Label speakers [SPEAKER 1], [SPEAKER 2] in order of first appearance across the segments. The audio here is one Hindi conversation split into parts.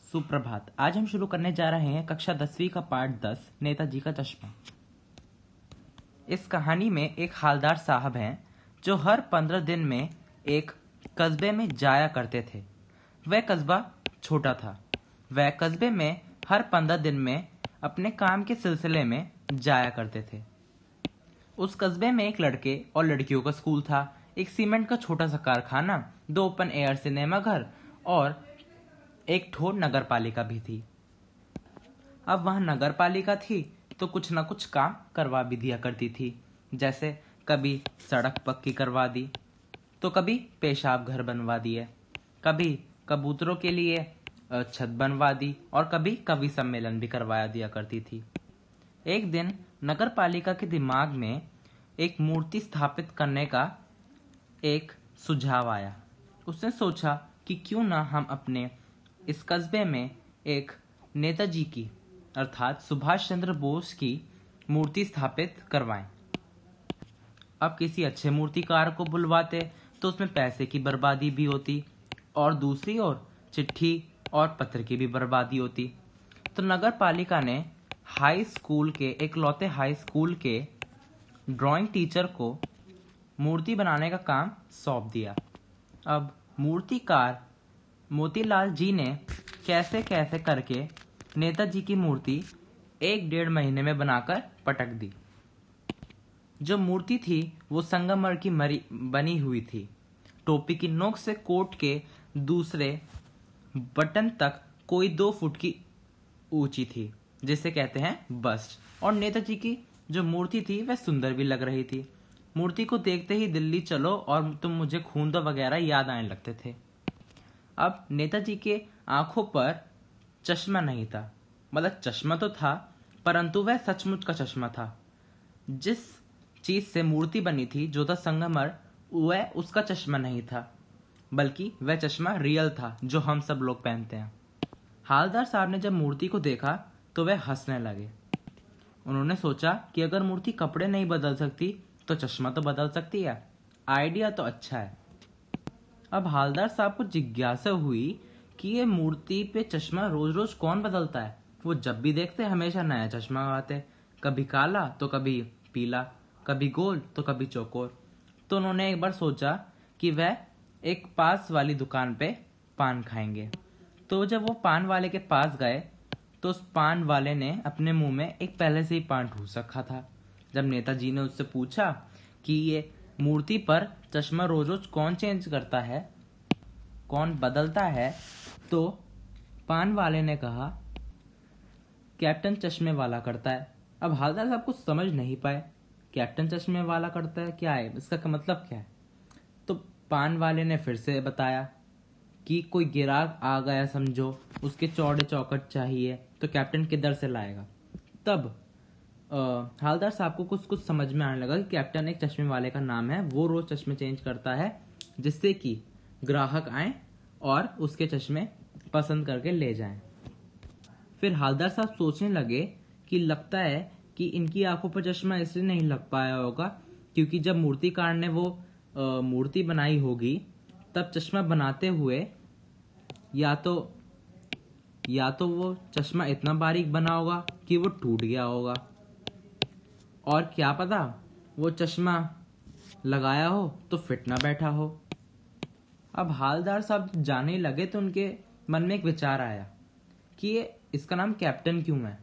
[SPEAKER 1] सुप्रभात। आज हम शुरू करने जा रहे हैं कक्षा 10वीं का पाठ 10 नेताजी का चश्मा। इस कहानी में एक हालदार साहब हैं जो हर 15 दिन में एक कस्बे में जाया करते थे। वह कस्बा छोटा था। वह कस्बे में हर 15 दिन में अपने काम के सिलसिले में जाया करते थे। उस कस्बे में एक लड़के और लड़कियों का स्कूल था, एक सीमेंट का छोटा सा कारखाना, 2 ओपन एयर सिनेमा घर और एक ठो नगर पालिका भी थी। अब वहां नगर पालिका थी तो कुछ ना कुछ काम करवा भी दिया करती थी, जैसे कभी सड़क पक्की करवा दी तो कभी पेशाब घर बनवा दिए, कभी कबूतरों के लिए छत बनवा दी और कभी कवि सम्मेलन भी करवाया दिया करती थी। एक दिन नगर पालिका के दिमाग में एक मूर्ति स्थापित करने का एक सुझाव आया। उसने सोचा कि क्यों ना हम अपने इस कस्बे में एक नेताजी की अर्थात सुभाष चंद्र बोस की मूर्ति स्थापित करवाएं। अब किसी अच्छे मूर्तिकार को बुलवाते तो उसमें पैसे की बर्बादी भी होती और दूसरी ओर चिट्ठी और पत्र की भी बर्बादी होती। तो नगर पालिका ने इकलौते हाई स्कूल के ड्राइंग टीचर को मूर्ति बनाने का काम सौंप दिया। अब मूर्तिकार मोतीलाल जी ने कैसे कैसे करके नेताजी की मूर्ति 1-1.5 महीने में बनाकर पटक दी। जो मूर्ति थी वो संगमरमर की बनी हुई थी। टोपी की नोक से कोट के दूसरे बटन तक कोई 2 फुट की ऊंची थी, जिसे कहते हैं बस्ट। और नेताजी की जो मूर्ति थी वह सुंदर भी लग रही थी। मूर्ति को देखते ही दिल्ली चलो और तुम मुझे खून दो वगैरह याद आने लगते थे। अब नेताजी के आंखों पर चश्मा नहीं था, मतलब चश्मा तो था परंतु वह सचमुच का चश्मा था। जिस चीज से मूर्ति बनी थी जो था संगमरमर, वह उसका चश्मा नहीं था, बल्कि वह चश्मा रियल था जो हम सब लोग पहनते हैं। हालदार साहब ने जब मूर्ति को देखा तो वह हंसने लगे। उन्होंने सोचा कि अगर मूर्ति कपड़े नहीं बदल सकती तो चश्मा तो बदल सकती है। आइडिया तो अच्छा है। अब हालदार साहब को जिज्ञासा हुई कि ये मूर्ति पे चश्मा रोज रोज कौन बदलता है। वो जब भी देखते हमेशा नया चश्मा लगाते, कभी काला तो कभी पीला, कभी गोल तो कभी चौकोर। तो उन्होंने एक बार सोचा कि वह एक पास वाली दुकान पे पान खाएंगे। तो जब वो पान वाले के पास गए तो उस पान वाले ने अपने मुंह में एक पहले से ही पान ठूस रखा था। जब नेताजी ने उससे पूछा कि ये मूर्ति पर चश्मा रोज रोज कौन चेंज करता है, कौन बदलता है, तो पान वाले ने कहा कैप्टन चश्मे वाला करता है। अब हालदार साहब कुछ समझ नहीं पाए, कैप्टन चश्मे वाला करता है क्या है, इसका मतलब क्या है। तो पान वाले ने फिर से बताया कि कोई ग्राहक आ गया समझो, उसके चौड़े चौखट चाहिए तो कैप्टन किधर से लाएगा। तब हालदार साहब को कुछ समझ में आने लगा कि कैप्टन एक चश्मे वाले का नाम है, वो रोज चश्मे चेंज करता है जिससे कि ग्राहक आए और उसके चश्मे पसंद करके ले जाएं। फिर हालदार साहब सोचने लगे कि लगता है कि इनकी आंखों पर चश्मा इसलिए नहीं लग पाया होगा क्योंकि जब मूर्तिकार ने वो मूर्ति बनाई होगी तब चश्मा बनाते हुए या तो वो चश्मा इतना बारीक बना होगा कि वो टूट गया होगा, और क्या पता वो चश्मा लगाया हो तो फिट ना बैठा हो। अब हालदार साहब जाने लगे तो उनके मन में एक विचार आया कि ये इसका नाम कैप्टन क्यों है।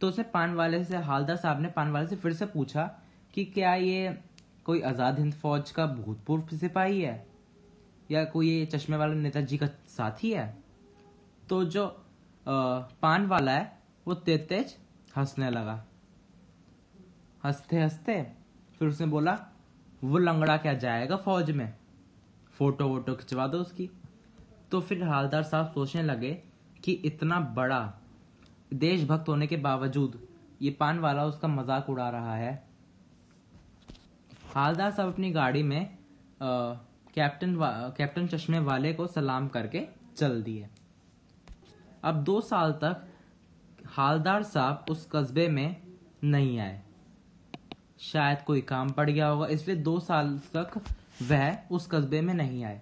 [SPEAKER 1] तो हालदार साहब ने पान वाले से फिर से पूछा कि क्या ये कोई आजाद हिंद फौज का भूतपूर्व सिपाही है या कोई ये चश्मे वाले नेताजी का साथी है। तो जो पान वाला है वो तेज तेज हंसने लगा। हंसते हंसते फिर उसने बोला वो लंगड़ा क्या जाएगा फौज में, फोटो वोटो खिंचवा दो उसकी। तो फिर हालदार साहब सोचने लगे कि इतना बड़ा देशभक्त होने के बावजूद ये पान वाला उसका मजाक उड़ा रहा है। हालदार साहब अपनी गाड़ी में कैप्टन चश्मे वाले को सलाम करके चल दिए। अब 2 साल तक हालदार साहब उस कस्बे में नहीं आए। शायद कोई काम पड़ गया होगा, इसलिए 2 साल तक वह उस कस्बे में नहीं आए।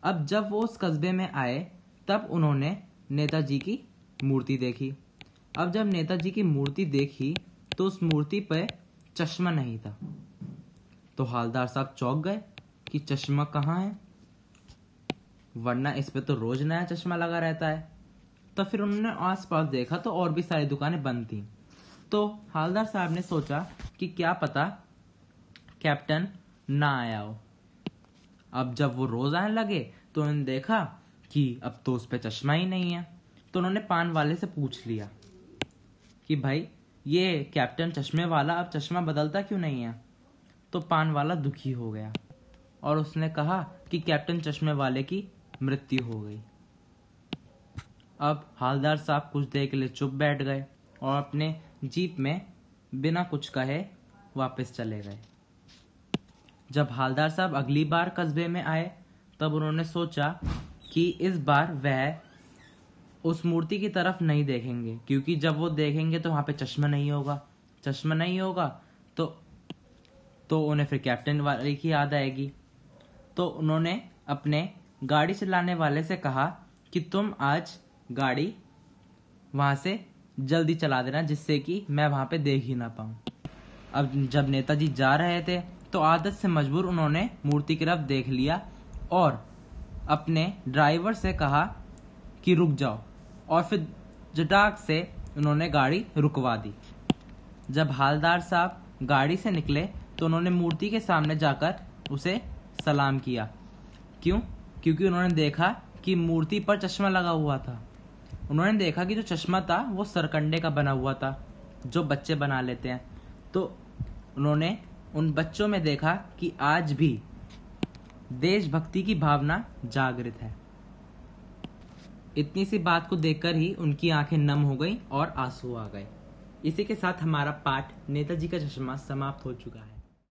[SPEAKER 1] अब जब वो उस कस्बे में आए तब उन्होंने नेताजी की मूर्ति देखी। अब जब नेताजी की मूर्ति देखी तो उस मूर्ति पर चश्मा नहीं था। तो हवलदार साहब चौंक गए कि चश्मा कहाँ है, वरना इस पे तो रोज नया चश्मा लगा रहता है। तो फिर उन्होंने आसपास देखा तो और भी सारी दुकानें बंद थी। तो हवलदार साहब ने सोचा कि क्या पता कैप्टन ना आया हो। अब जब वो रोज आने लगे तो उन्होंने देखा कि अब तो उस पे चश्मा ही नहीं है। तो उन्होंने पान वाले से पूछ लिया कि भाई ये कैप्टन चश्मे वाला अब चश्मा बदलता क्यों नहीं है। तो पान वाला दुखी हो गया और उसने कहा कि कैप्टन चश्मे वाले की मृत्यु हो गई। अब हवलदार साहब कुछ देर के लिए चुप बैठ गए और अपने जीप में बिना कुछ कहे वापस चले गए। जब हवलदार साहब अगली बार कस्बे में आए तब उन्होंने सोचा कि इस बार वह उस मूर्ति की तरफ नहीं देखेंगे, क्योंकि जब वो देखेंगे तो वहां पे चश्मा नहीं होगा तो उन्हें फिर कैप्टन वाले की याद आएगी। तो उन्होंने अपने गाड़ी चलाने वाले से कहा कि तुम आज गाड़ी वहां से जल्दी चला देना, जिससे कि मैं वहां पे देख ही ना पाऊं। अब जब नेताजी जा रहे थे तो आदत से मजबूर उन्होंने मूर्ति की तरफ देख लिया और अपने ड्राइवर से कहा कि रुक जाओ, और फिर झटाक से उन्होंने गाड़ी रुकवा दी। जब हवलदार साहब गाड़ी से निकले तो उन्होंने मूर्ति के सामने जाकर उसे सलाम किया। क्यों? क्योंकि उन्होंने देखा कि मूर्ति पर चश्मा लगा हुआ था। उन्होंने देखा कि जो चश्मा था वो सरकंडे का बना हुआ था, जो बच्चे बना लेते हैं। तो उन्होंने उन बच्चों में देखा कि आज भी देशभक्ति की भावना जागृत है। इतनी सी बात को देखकर ही उनकी आंखें नम हो गईं और आंसू आ गए। इसी के साथ हमारा पाठ नेताजी का चश्मा समाप्त हो चुका है।